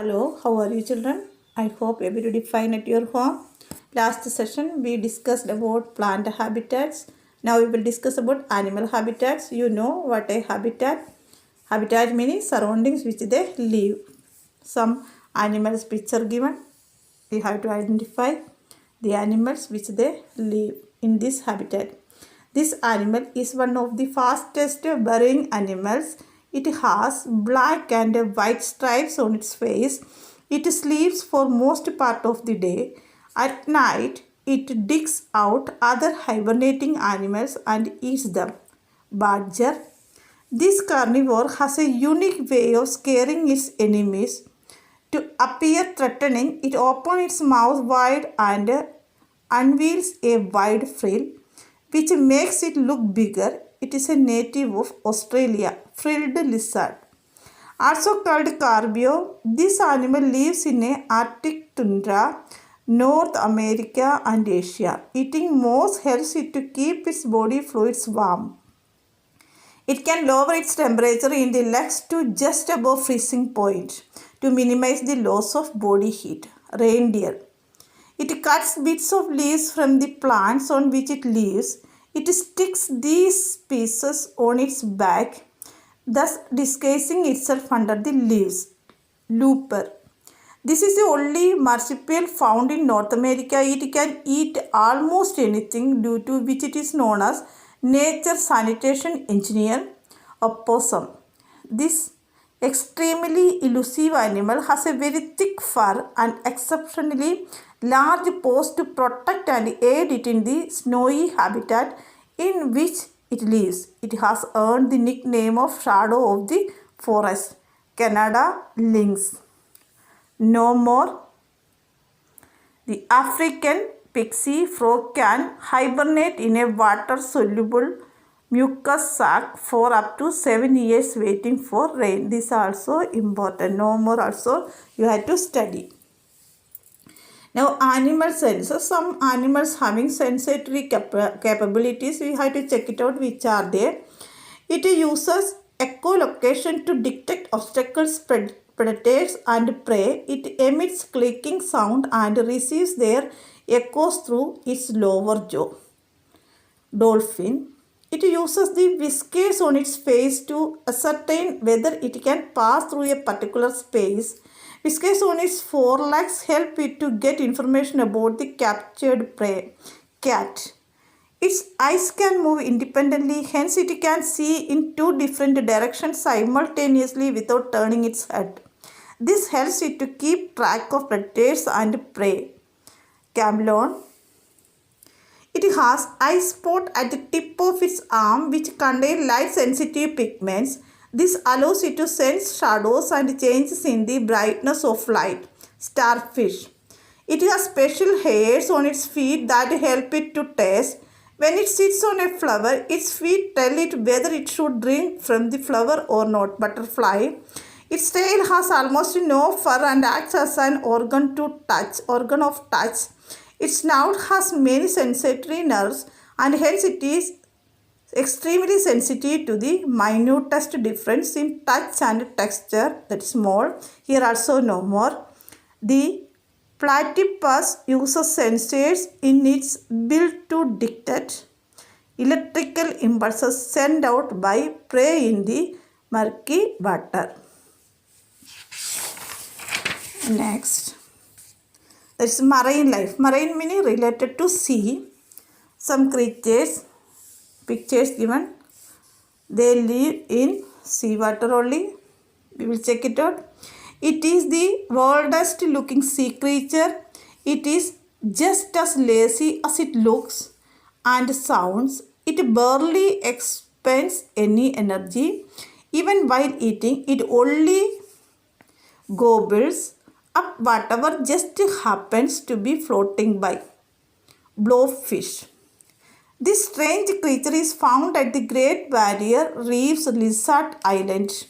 Hello, how are you children? I hope everybody fine at your home. Last session we discussed about plant habitats. Now we will discuss about animal habitats. You know what a habitat? Habitat means surroundings which they live. Some animals which are given. We have to identify the animals which they live in this habitat. This animal is one of the fastest burrowing animals. It has black and white stripes on its face. It sleeps for most part of the day. At night, it digs out other hibernating animals and eats them. Badger. This carnivore has a unique way of scaring its enemies. To appear threatening, it opens its mouth wide and unveils a wide frill, which makes it look bigger. It is a native of Australia, frilled lizard. Also called carbio, this animal lives in a Arctic tundra, North America and Asia. Eating moss helps it to keep its body fluids warm. It can lower its temperature in the legs to just above freezing point to minimize the loss of body heat. Reindeer. It cuts bits of leaves from the plants on which it lives. It sticks these pieces on its back, thus disguising itself under the leaves. Looper. This is the only marsupial found in North America. It can eat almost anything, due to which it is known as nature sanitation engineer. Opossum. This extremely elusive animal has a very thick fur and exceptionally large paws to protect and aid it in the snowy habitat in which it lives. It has earned the nickname of shadow of the forest. Canada lynx. No more. The African pixie frog can hibernate in a water-soluble mucus sac for up to 7 years waiting for rain. This is also important. No more also you have to study. Now animal senses. Some animals having sensory capabilities. We have to check it out which are there. It uses echolocation to detect obstacles, predators and prey. It emits clicking sound and receives their echoes through its lower jaw. Dolphin. It uses the whiskers on its face to ascertain whether it can pass through a particular space. Whiskers on its forelegs help it to get information about the captured prey. Cat. Its eyes can move independently, hence it can see in two different directions simultaneously without turning its head. This helps it to keep track of predators and prey. Chameleon. It has eye spot at the tip of its arm which contain light sensitive pigments. This allows it to sense shadows and changes in the brightness of light. Starfish. It has special hairs on its feet that help it to taste. When it sits on a flower, its feet tell it whether it should drink from the flower or not. Butterfly. Its tail has almost no fur and acts as an organ of touch. Its snout has many sensory nerves and hence it is extremely sensitive to the minutest difference in touch and texture, that is small. Here also no more. The platypus uses sensors in its bill to detect electrical impulses sent out by prey in the murky water. Next, that's marine life. Marine meaning related to sea. Some creatures, pictures given, they live in seawater only. We will check it out. It is the wildest looking sea creature. It is just as lazy as it looks and sounds. It barely expends any energy. Even while eating, it only gobbles up whatever just happens to be floating by. Blowfish. This strange creature is found at the Great Barrier Reef's Lizard Island.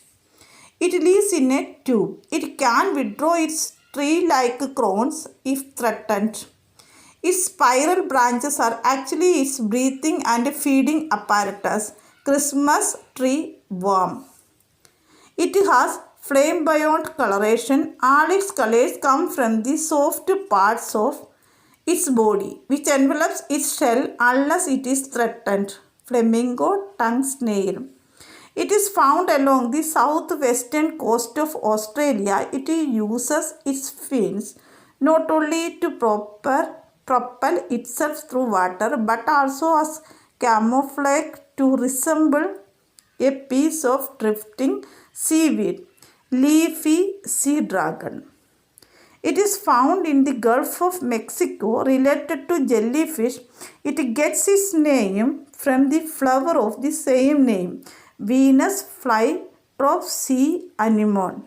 It lives in a tube. It can withdraw its tree-like crowns if threatened. Its spiral branches are actually its breathing and feeding apparatus. Christmas tree worm. It has flamboyant coloration. All its colors come from the soft parts of its body, which envelops its shell unless it is threatened. Flamingo tongue snail. It is found along the southwestern coast of Australia. It uses its fins not only to propel itself through water but also as camouflage to resemble a piece of drifting seaweed. Leafy sea dragon. It is found in the Gulf of Mexico. Related to jellyfish, it gets its name from the flower of the same name, Venus flytrop sea anemone.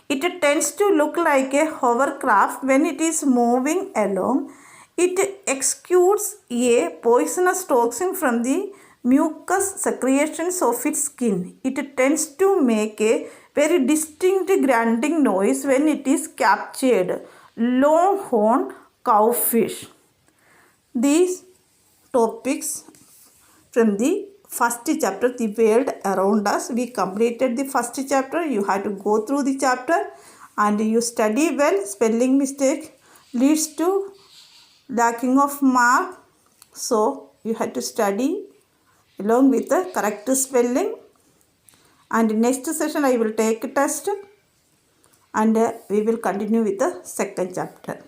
It tends to look like a hovercraft when it is moving along. It exudes a poisonous toxin from the mucous secretions of its skin. It tends to make a very distinct grunting noise when it is captured. Longhorn cowfish. These topics from the first chapter, the world around us. We completed the first chapter. You had to go through the chapter and you study well. Spelling mistake leads to lacking of mark. So you had to study along with the correct spelling. And next session I will take a test and we will continue with the second chapter.